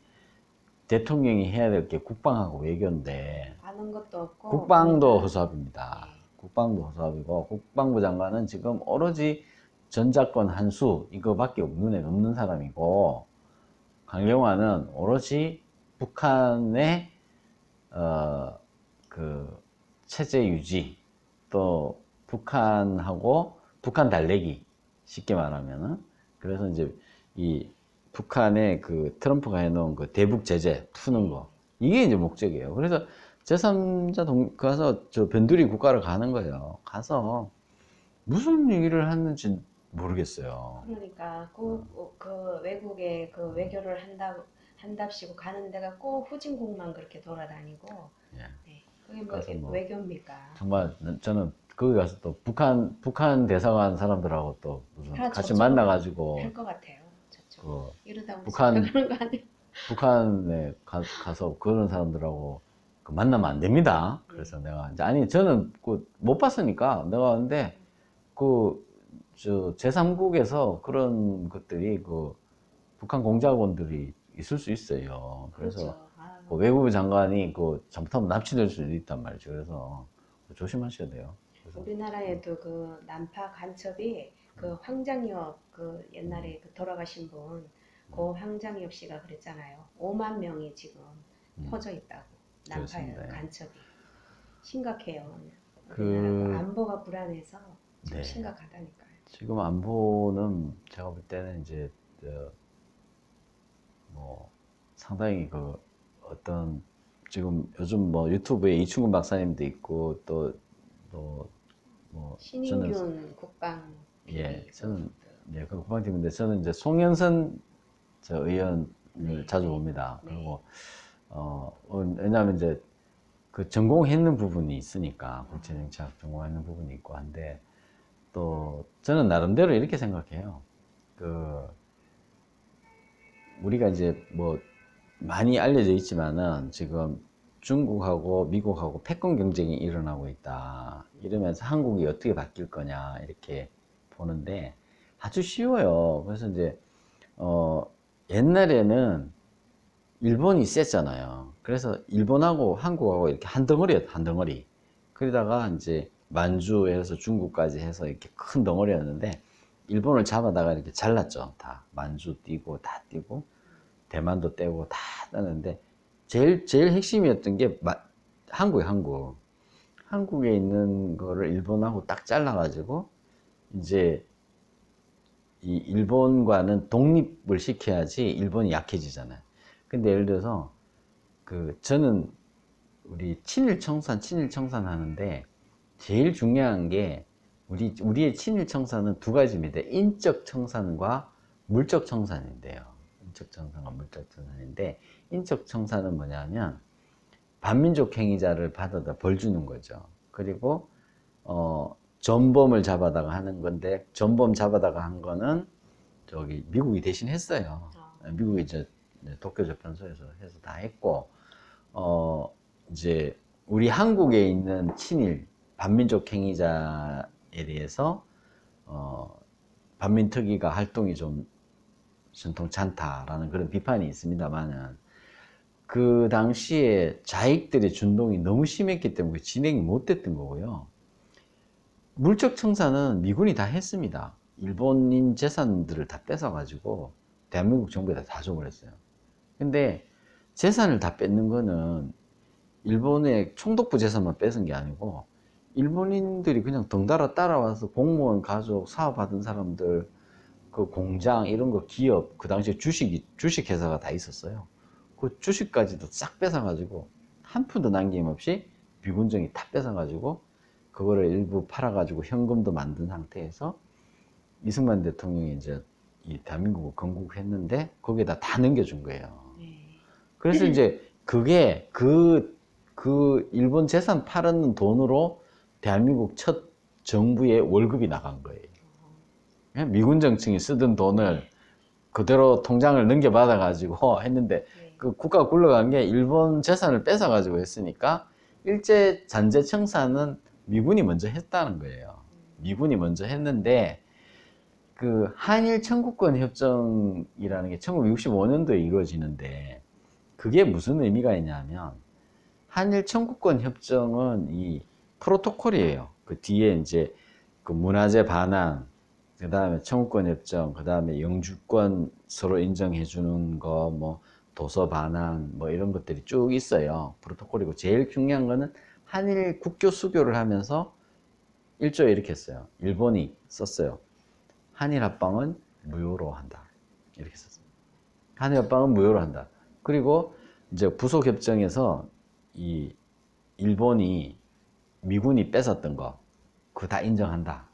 대통령이 해야 될 게 국방하고 외교인데 아는 것도 없고 국방도 보니까 허수아비입니다. 네. 국방도 허수아비고 국방부 장관은 지금 오로지 전작권 한수 이거밖에 눈에 없는 사람이고 강경화는 오로지 북한의 그 체제 유지 또 북한하고 북한 달래기 쉽게 말하면은 그래서 이제 이 북한의 그 트럼프가 해놓은 그 대북 제재 푸는 거 이게 이제 목적이에요. 그래서 제3자 가서 저 변두리 국가를 가는 거예요. 가서 무슨 얘기를 하는지 모르겠어요. 그러니까 꼭 그 외국에 그 외교를 한답시고 가는 데가 꼭 후진국만 그렇게 돌아다니고 예. 네. 그게 뭐 가서 뭐 외교입니까? 정말 저는 거기 가서 또 북한 대사관 사람들하고 또 무슨 다 같이 저쪽으로 만나가지고 할 것 같아요. 저쪽. 그 이러다 우리 북한 잡혀가는 거 아니에요? 북한에 가서 그런 사람들하고 그 만나면 안 됩니다. 그래서 내가 이제 아니 저는 그 못 봤으니까 내가 근데 그 저 제3국에서 그런 것들이 그 북한 공작원들이 있을 수 있어요. 그래서 그렇죠. 아, 그 외교부 장관이 그 잘못하면 납치될 수도 있단 말이죠. 그래서 조심하셔야 돼요. 그래서 우리나라에도 그 난파 간첩이 그 황장엽 그 옛날에 그 돌아가신 분, 그 황장엽 씨가 그랬잖아요. 5만 명이 지금 퍼져 있다고. 난파 그렇습니다. 간첩이 심각해요. 그- 우리나라 그 안보가 불안해서 좀 네. 심각하다니까요. 지금 안보는 제가 볼 때는 이제 뭐 상당히 그 어떤 지금 요즘 뭐 유튜브에 이충근 박사님도 있고 또 뭐 신인균 국방 예 저는 예 그 국방팀인데 저는 이제 송영선 저 의원을 네, 자주 네. 봅니다. 네. 그리고 왜냐하면 이제 그 전공했는 부분이 있으니까 국제정치학 전공했는 부분이 있고 한데 또 저는 나름대로 이렇게 생각해요. 그 우리가 이제 뭐 많이 알려져 있지만은 지금 중국하고 미국하고 패권 경쟁이 일어나고 있다. 이러면서 한국이 어떻게 바뀔 거냐 이렇게 보는데 아주 쉬워요. 그래서 이제 옛날에는 일본이 셌잖아요. 그래서 일본하고 한국하고 이렇게 한 덩어리였다, 한 덩어리. 그러다가 이제 만주에서 중국까지 해서 이렇게 큰 덩어리였는데 일본을 잡아다가 이렇게 잘랐죠. 다 만주 띄고 다 띄고 대만도 떼고 다 따는데 제일 핵심이었던 게 한국에 있는 거를 일본하고 딱 잘라가지고 이제 이 일본과는 독립을 시켜야지 일본이 약해지잖아요. 근데 예를 들어서 저는 우리 친일 청산 하는데 제일 중요한 게 우리의 친일 청산은 두 가지입니다. 인적 청산과 물적 청산인데요. 인적 청산과 물적 청산인데, 인적 청산은 뭐냐면 반민족 행위자를 받아다 벌 주는 거죠. 그리고 전범을 잡아다가 하는 건데, 전범 잡아다가 한 거는 저기 미국이 대신 했어요. 미국이 이제 도쿄 재판소에서 해서 다 했고, 이제 우리 한국에 있는 친일 반민족 행위자에 대해서 반민특위가 활동이 좀 신통치 않다라는 그런 비판이 있습니다만은, 그 당시에 좌익들의 준동이 너무 심했기 때문에 진행이 못 됐던 거고요. 물적 청산은 미군이 다 했습니다. 일본인 재산들을 다 뺏어가지고 대한민국 정부에다 다 줘버렸어요. 근데 재산을 다 뺏는 거는 일본의 총독부 재산만 뺏은 게 아니고, 일본인들이 그냥 덩달아 따라와서 공무원, 가족, 사업하던 사람들, 그 공장, 이런 거 기업, 그 당시에 주식회사가 다 있었어요. 그 주식까지도 싹 뺏어가지고, 한 푼도 남김없이 미군정이 다 뺏어가지고, 그거를 일부 팔아가지고 현금도 만든 상태에서 이승만 대통령이 이제 이 대한민국을 건국했는데, 거기에다 다 넘겨준 거예요. 그래서 이제 그게 그 일본 재산 팔았는 돈으로 대한민국 첫 정부의 월급이 나간 거예요. 미군 정층이 쓰던 돈을 그대로 통장을 넘겨받아 가지고 했는데, 그 국가가 굴러간 게 일본 재산을 뺏어 가지고 했으니까 일제 잔재 청산은 미군이 먼저 했다는 거예요. 미군이 먼저 했는데, 그 한일 청구권 협정이라는 게 1965년도에 이루어지는데, 그게 무슨 의미가 있냐면, 한일 청구권 협정은 이 프로토콜이에요. 그 뒤에 이제 그 문화재 반환, 그 다음에 청구권 협정, 그 다음에 영주권 서로 인정해 주는 거, 뭐 도서 반환, 뭐 이런 것들이 쭉 있어요. 프로토콜이고, 제일 중요한 거는 한일 국교 수교를 하면서 1조에 이렇게 했어요. 일본이 썼어요. 한일 합방은 무효로 한다. 이렇게 썼어요. 한일 합방은 무효로 한다. 그리고 이제 부속 협정에서 이 일본이 미군이 뺏었던 거, 그거 다 인정한다.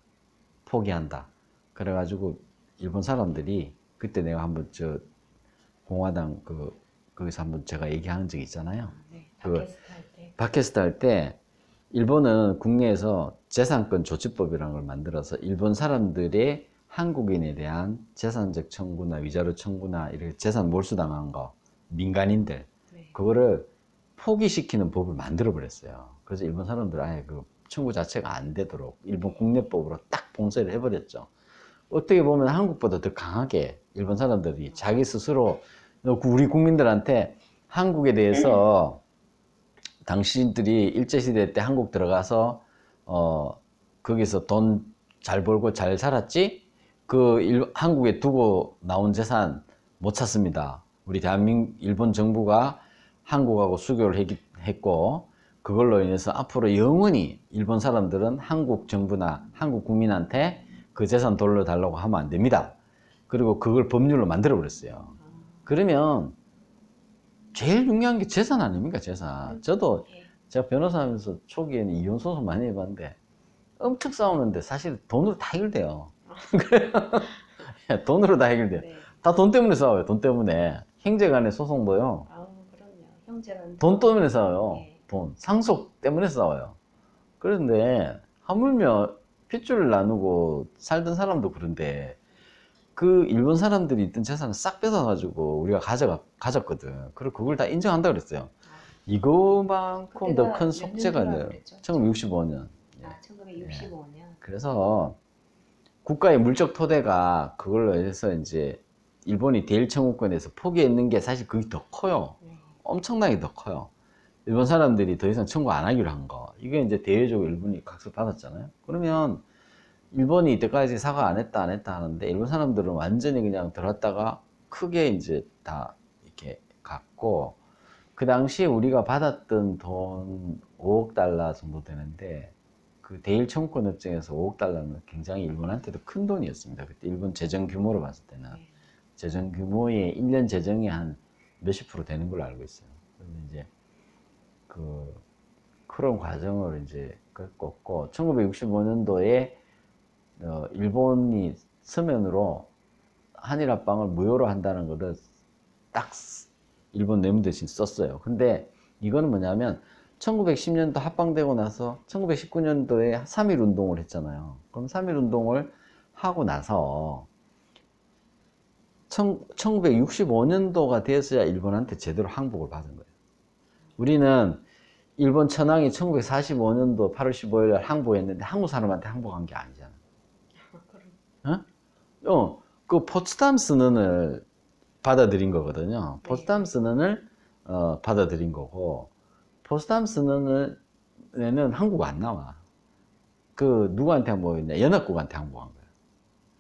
포기한다. 그래가지고 일본 사람들이, 그때 내가 한번 저 공화당 거기서 한번 제가 얘기한 적이 있잖아요. 네, 그 팟캐스트 할 때. 팟캐스트 할 때 일본은 국내에서 재산권 조치법이라는 걸 만들어서 일본 사람들의 한국인에 대한 재산적 청구나 위자료 청구나 이렇게 재산 몰수당한 거, 민간인들, 네. 그거를 포기시키는 법을 만들어 버렸어요. 그래서 일본 사람들 아예 그 청구 자체가 안 되도록 일본 국내법으로 딱 봉쇄를 해버렸죠. 어떻게 보면 한국보다 더 강하게 일본 사람들이 자기 스스로 우리 국민들한테 한국에 대해서, 당신들이 일제시대 때 한국 들어가서 거기서 돈 잘 벌고 잘 살았지? 한국에 두고 나온 재산 못 찾습니다. 우리 일본 정부가 한국하고 수교를 했고, 그걸로 인해서 앞으로 영원히 일본 사람들은 한국 정부나 한국 국민한테 그 재산 돌려달라고 하면 안 됩니다. 그리고 그걸 법률로 만들어 버렸어요. 그러면 제일 중요한 게 재산 아닙니까? 재산. 저도 제가 변호사 하면서 초기에는 이혼 소송 많이 해봤는데 엄청 싸우는데 사실 돈으로 다 해결돼요. 돈으로 다 해결돼요. 네. 다 돈 때문에 싸워요. 돈 때문에. 형제간의 소송도요. 그럼요. 형제는 돈 때문에 싸워요. 네. 돈. 상속 때문에 싸워요. 그런데 하물며 핏줄을 나누고 살던 사람도 그런데, 그 일본 사람들이 있던 재산을 싹 뺏어가지고 우리가 가졌거든. 그리고 그걸 다 인정한다 그랬어요. 이거만큼 더 큰 속죄가 돼요. 1965년. 1965년. 그래서 국가의 물적 토대가 그걸로 해서 이제 일본이 대일 청구권에서 포기했는 게 사실 그게 더 커요. 엄청나게 더 커요. 일본 사람들이 더 이상 청구 안 하기로 한 거. 이게 이제 대외적으로 일본이 각서 받았잖아요. 그러면 일본이 이때까지 사과 안 했다 하는데, 일본 사람들은 완전히 그냥 들었다가 크게 이제 다 이렇게 갔고, 그 당시에 우리가 받았던 돈 5억 달러 정도 되는데, 그 대일 청구권 협정에서 5억 달러는 굉장히 일본한테도 큰 돈이었습니다. 그때 일본 재정 규모로 봤을 때는. 재정 규모의 1년 재정이 한 몇십 프로 되는 걸로 알고 있어요. 그런데 이제 그 그런 과정을 이제 겪었고 1965년도에 일본이 서면으로 한일 합방을 무효로 한다는 것을 딱 일본 내무 대신 썼어요. 근데 이거는 뭐냐면 1910년도 합방되고 나서 1919년도에 3.1 운동을 했잖아요. 그럼 3.1 운동을 하고 나서 1965년도가 되었어야 일본한테 제대로 항복을 받은 거예요. 우리는 일본 천황이 1945년도 8월 15일 날 항복했는데 한국 사람한테 항복한 게 아니잖아. 그 포츠담 선언을 받아들인 거거든요. 포츠담 선언을 받아들인 거고, 포츠담 선언에는 한국 안 나와. 그 누구한테 항복했냐? 연합국한테 항복한 거야.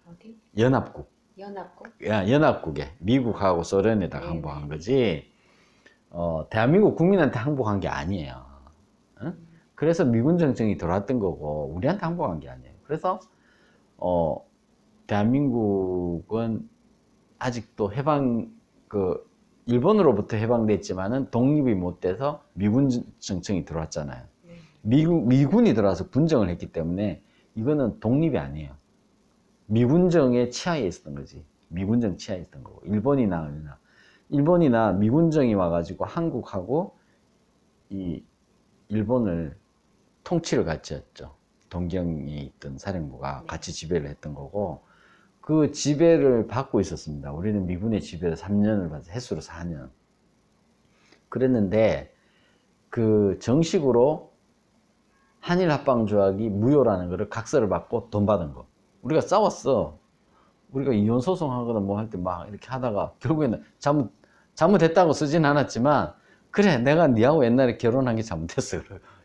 어디? 연합국. 연합국? 연합국에 미국하고 소련에다가 항복한 거지. 대한민국 국민한테 항복한 게 아니에요. 그래서 미군 정책이 들어왔던 거고 우리한테 항복한 게 아니에요. 그래서 대한민국은 아직도 일본으로부터 해방됐지만은 독립이 못 돼서 미군 정책이 들어왔잖아요. 미군이 들어와서 군정을 했기 때문에 이거는 독립이 아니에요. 미군정의 치하에 있었던 거지. 미군정 치하에 있었던 거고. 일본이나 미군정이 와가지고 한국하고 이 일본을 통치를 같이 했죠. 동경에 있던 사령부가 같이 지배를 했던 거고, 그 지배를 받고 있었습니다. 우리는 미군의 지배를 3년을 받았어요. 횟수로 4년. 그랬는데 그 정식으로 한일 합방 조약이 무효라는 거를 각서를 받고 돈 받은 거. 우리가 싸웠어. 우리가 이혼 소송하거나 뭐 할 때 막 이렇게 하다가 결국에는 잘못했다고 쓰진 않았지만, 그래 내가 니하고 옛날에 결혼한 게 잘못했어.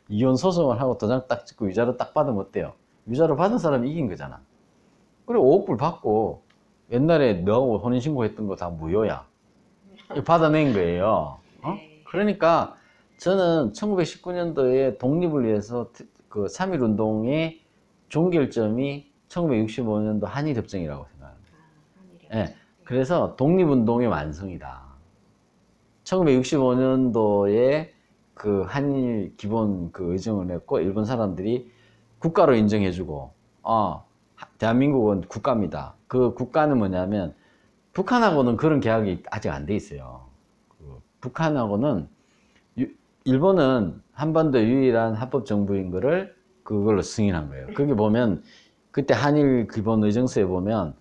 이혼 소송을 하고 도장 딱 찍고 위자료 딱 받으면 어때요? 위자료 받은 사람이 이긴 거잖아. 그래 5억 불 받고 옛날에 너하고 혼인신고 했던 거 다 무효야. 받아낸 거예요. 그러니까 저는 1919년도에 독립을 위해서 그 3.1 운동의 종결점이 1965년도 한일협정이라고 생각합니다. 네, 그래서 독립운동의 완성이다. 1965년도에 그 한일 기본 그 의정을 냈고 일본 사람들이 국가로 인정해주고, 대한민국은 국가입니다. 그 국가는 뭐냐면 북한하고는 그런 계약이 아직 안 돼 있어요. 북한하고는 일본은 한반도 유일한 합법 정부인 거를 그걸로 승인한 거예요. 거기 보면 그때 한일 기본 의정서에 보면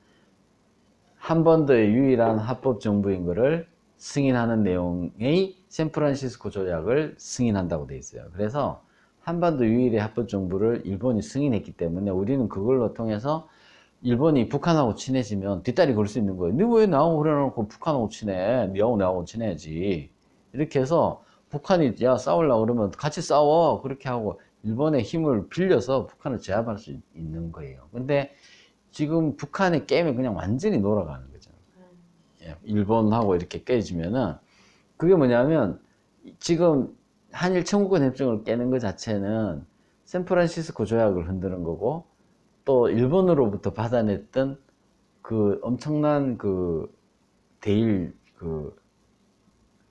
한반도의 유일한 합법 정부인 거를 승인하는 내용의 샌프란시스코 조약을 승인한다고 돼 있어요. 그래서 한반도 유일의 합법 정부를 일본이 승인했기 때문에 우리는 그걸로 통해서 일본이 북한하고 친해지면 뒷다리 걸 수 있는 거예요. 너 왜 나하고 그래놓고 북한하고 친해? 니하고 나하고 친해야지. 이렇게 해서 북한이 야 싸우려고 그러면 같이 싸워. 그렇게 하고 일본의 힘을 빌려서 북한을 제압할 수 있는 거예요. 근데 지금 북한의 게임이 그냥 완전히 놀아가는 거죠. 일본하고 이렇게 깨지면은 그게 뭐냐면 지금 한일 청구권 협정을 깨는 것 자체는 샌프란시스코 조약을 흔드는 거고, 또 일본으로부터 받아냈던 그 엄청난 그 대일 그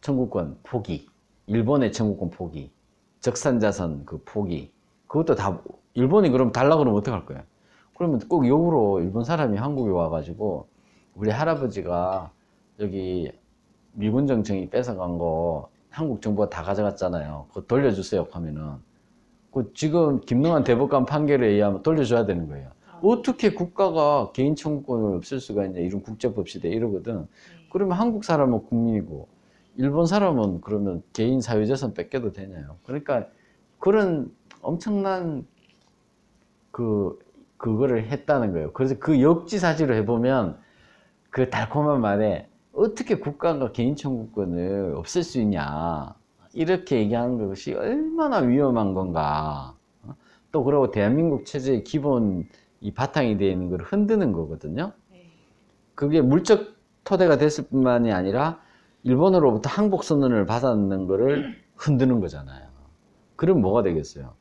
청구권 포기, 일본의 청구권 포기, 적산자선 그 포기, 그것도 다 일본이 그럼 달라 그러면 어떡할 거야? 그러면 꼭 역으로 일본 사람이 한국에 와가지고 우리 할아버지가 여기 미군 정청이 뺏어간 거 한국 정부가 다 가져갔잖아요. 그거 돌려주세요 하면은 그 지금 김능한 대법관 판결에 의하면 돌려줘야 되는 거예요. 어떻게 국가가 개인 청구권을 없앨 수가 있냐, 이런 국제법 시대 이러거든. 그러면 한국 사람은 국민이고 일본 사람은 그러면 개인 사유재산 뺏겨도 되냐요. 그러니까 그런 엄청난 그거를 했다는 거예요. 그래서 그 역지사지로 해보면 그 달콤한 말에 어떻게 국가가 개인 청구권을 없앨 수 있냐, 이렇게 얘기하는 것이 얼마나 위험한 건가. 또 그러고 대한민국 체제의 기본 이 바탕이 되어 있는 걸 흔드는 거거든요. 그게 물적 토대가 됐을 뿐만이 아니라 일본으로부터 항복 선언을 받았는 거를 흔드는 거잖아요. 그럼 뭐가 되겠어요?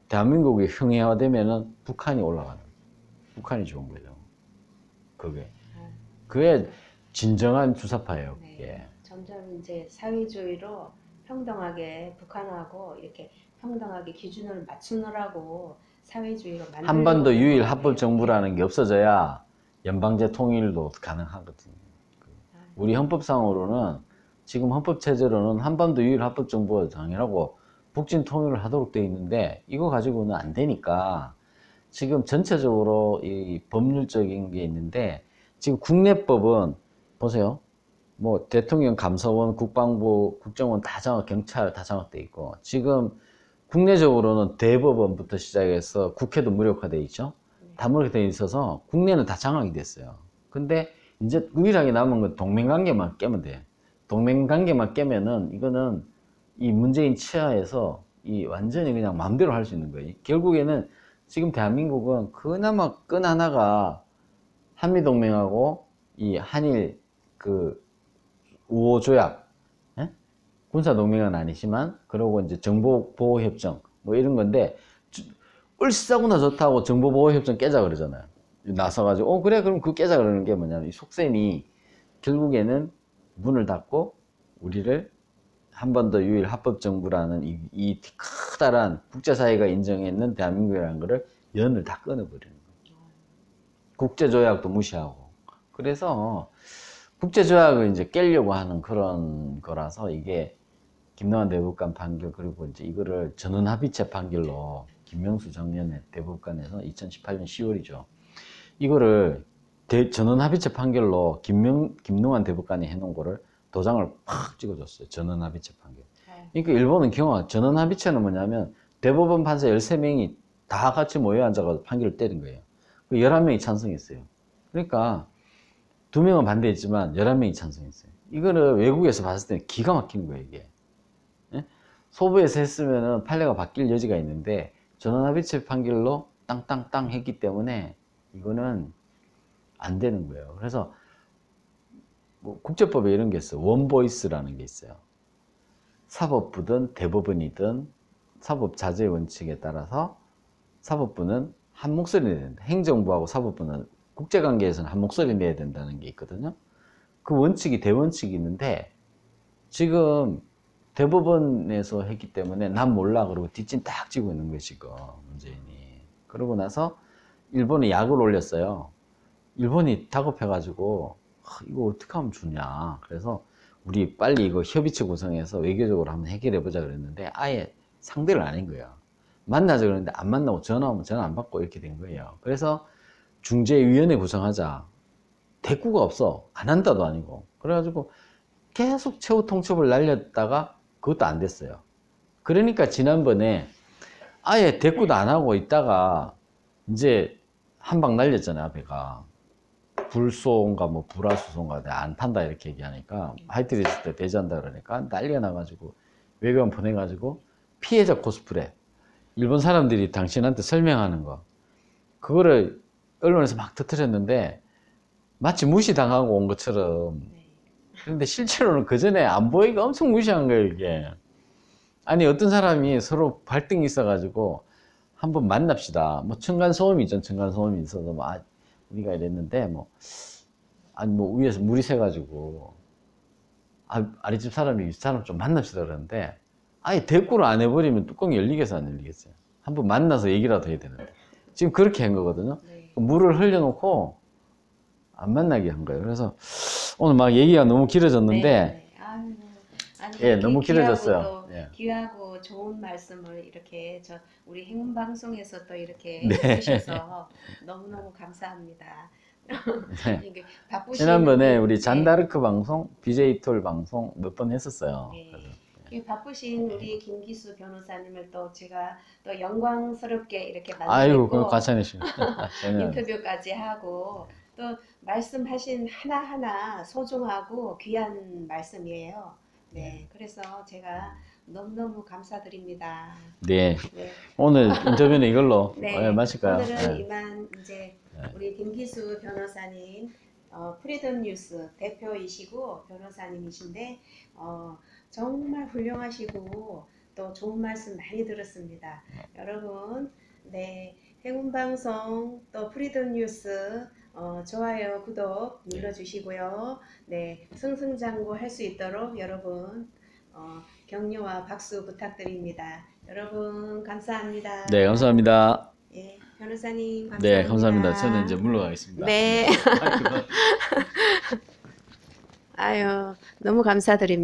대한민국이 형해화되면은 북한이 올라가는 거죠. 북한이 좋은 거죠. 그게 진정한 주사파예요. 그게. 점점 이제 사회주의로 평등하게 북한하고 이렇게 평등하게 기준을 맞추느라고 사회주의로 만들려고 한반도 유일 하는 합법 거예요. 정부라는 게 없어져야 연방제 통일도 가능하거든요. 우리 헌법상으로는 지금 헌법 체제로는 한반도 유일 합법 정부가 당연하고 북진 통일을 하도록 되어 있는데 이거 가지고는 안 되니까 지금 전체적으로 이 법률적인 게 있는데 지금 국내법은 보세요. 뭐 대통령 감사원, 국방부, 국정원 다 장악, 경찰 다 장악돼 있고 지금 국내적으로는 대법원부터 시작해서 국회도 무력화돼 있죠. 다 무력화돼 있어서 국내는 다 장악이 됐어요. 근데 이제 유일하게 남은 건 동맹관계만 깨면 돼. 동맹관계만 깨면은 이거는 이 문재인 치하에서 이 완전히 그냥 마음대로 할 수 있는 거예요. 결국에는 지금 대한민국은 그나마 끈 하나가 한미동맹하고 이 한일 그 우호조약, 예? 군사동맹은 아니지만, 그러고 이제 정보보호협정, 뭐 이런 건데, 얼싸구나 좋다고 정보보호협정 깨자 그러잖아요. 나서가지고, 그래, 그럼 그 깨자 그러는 게 뭐냐면, 이 속셈이 결국에는 문을 닫고, 우리를 한 번 더 유일 합법정부라는 이 커다란 국제사회가 인정했는 대한민국이라는 거를 연을 다 끊어버리는 거예요. 국제조약도 무시하고. 그래서 국제조약을 이제 깨려고 하는 그런 거라서 이게 김노환 대법관 판결 그리고 이제 이거를 전원합의체 판결로 김명수 정년의 대법관에서 2018년 10월이죠. 이거를 전원합의체 판결로 김노환 대법관이 해놓은 거를 도장을 팍 찍어줬어요. 전원합의체 판결. 그러니까 일본은 전원합의체는 뭐냐면 대법원 판사 13명이 다 같이 모여 앉아서 판결을 때린 거예요. 그 11명이 찬성했어요. 그러니까 2명은 반대했지만 11명이 찬성했어요. 이거는 외국에서 봤을 때는 기가 막히는 거예요, 이게. 예? 소부에서 했으면 판례가 바뀔 여지가 있는데 전원합의체 판결로 땅땅땅 했기 때문에 이거는 안 되는 거예요. 그래서 뭐 국제법에 이런 게 있어요. 원보이스라는 게 있어요. 사법부든 대법원이든 사법 자제 원칙에 따라서 사법부는 한 목소리 내야 된다. 행정부하고 사법부는 국제관계에서는 한 목소리 내야 된다는 게 있거든요. 그 원칙이 대원칙이 있는데 지금 대법원에서 했기 때문에 난 몰라 그러고 뒷짐 딱 지고 있는 거예요 지금 문재인이. 그러고 나서 일본에 약을 올렸어요. 일본이 다급해가지고 이거 어떻게 하면 좋냐. 그래서 우리 빨리 이거 협의체 구성해서 외교적으로 한번 해결해 보자 그랬는데 아예 상대를 안 한 거야. 만나자 그랬는데 안 만나고 전화하면 전화 안 받고 이렇게 된 거예요. 그래서 중재위원회 구성하자. 대꾸가 없어. 안 한다도 아니고. 그래가지고 계속 최후 통첩을 날렸다가 그것도 안 됐어요. 그러니까 지난번에 아예 대꾸도 안 하고 있다가 이제 한 방 날렸잖아요, 배가. 불소인가 뭐 불화수소인가 안 탄다 이렇게 얘기하니까 하이트리스 때 대지한다 그러니까 난리가 나가지고 외교관 보내가지고 피해자 코스프레 일본 사람들이 당신한테 설명하는 거 그거를 언론에서 막 터뜨렸는데 마치 무시당하고 온 것처럼. 그런데 실제로는 그 전에 안 보이가 엄청 무시한 거예요 이게. 아니 어떤 사람이 서로 갈등이 있어가지고 한번 만납시다. 뭐 층간소음이 있잖아. 층간소음이 있어서 뭐 우리가 이랬는데 뭐 아니 뭐 위에서 물이 새가지고 아랫집 사람이 윗사람 좀 만납시다 그러는데 아예 대꾸를 안 해버리면 뚜껑이 열리겠어 안 열리겠어요. 한번 만나서 얘기라도 해야 되는데 지금 그렇게 한 거거든요. 물을 흘려놓고 안 만나게 한 거예요. 그래서 오늘 막 얘기가 너무 길어졌는데 아유, 아니 예, 이렇게 너무 귀하고 길어졌어요. 또 예. 귀하고 좋은 말씀을 이렇게 우리 행방송에서 또 이렇게 네. 해주셔서 너무너무 감사합니다. 네. 이게 바쁘신 지난번에 우리 네. 잔다르크 방송, BJ톨 방송 몇 번 했었어요. 네. 그래서, 이 바쁘신 우리 김기수 변호사님을 또 제가 또 영광스럽게 이렇게 아이고, 그거 만나뵙고 과찬이십니다. 인터뷰까지 하고 또 말씀하신 하나하나 소중하고 귀한 말씀이에요. 네, 그래서 제가 너무너무 감사드립니다. 네. 네, 오늘 인터뷰는 이걸로 네, 마실까요? 오늘은 네. 이만 이제 우리 김기수 변호사님 프리덤 뉴스 대표이시고 변호사님이신데 정말 훌륭하시고 또 좋은 말씀 많이 들었습니다. 여러분, 네, 행운방송 또 프리덤 뉴스 좋아요, 구독 눌러주시고요. 네, 승승장구 할 수 있도록 여러분 격려와 박수 부탁드립니다. 여러분 감사합니다. 네, 감사합니다. 예, 변호사님 감사합니다. 네, 감사합니다. 저는 이제 물러가겠습니다. 네. 아유, 너무 감사드립니다.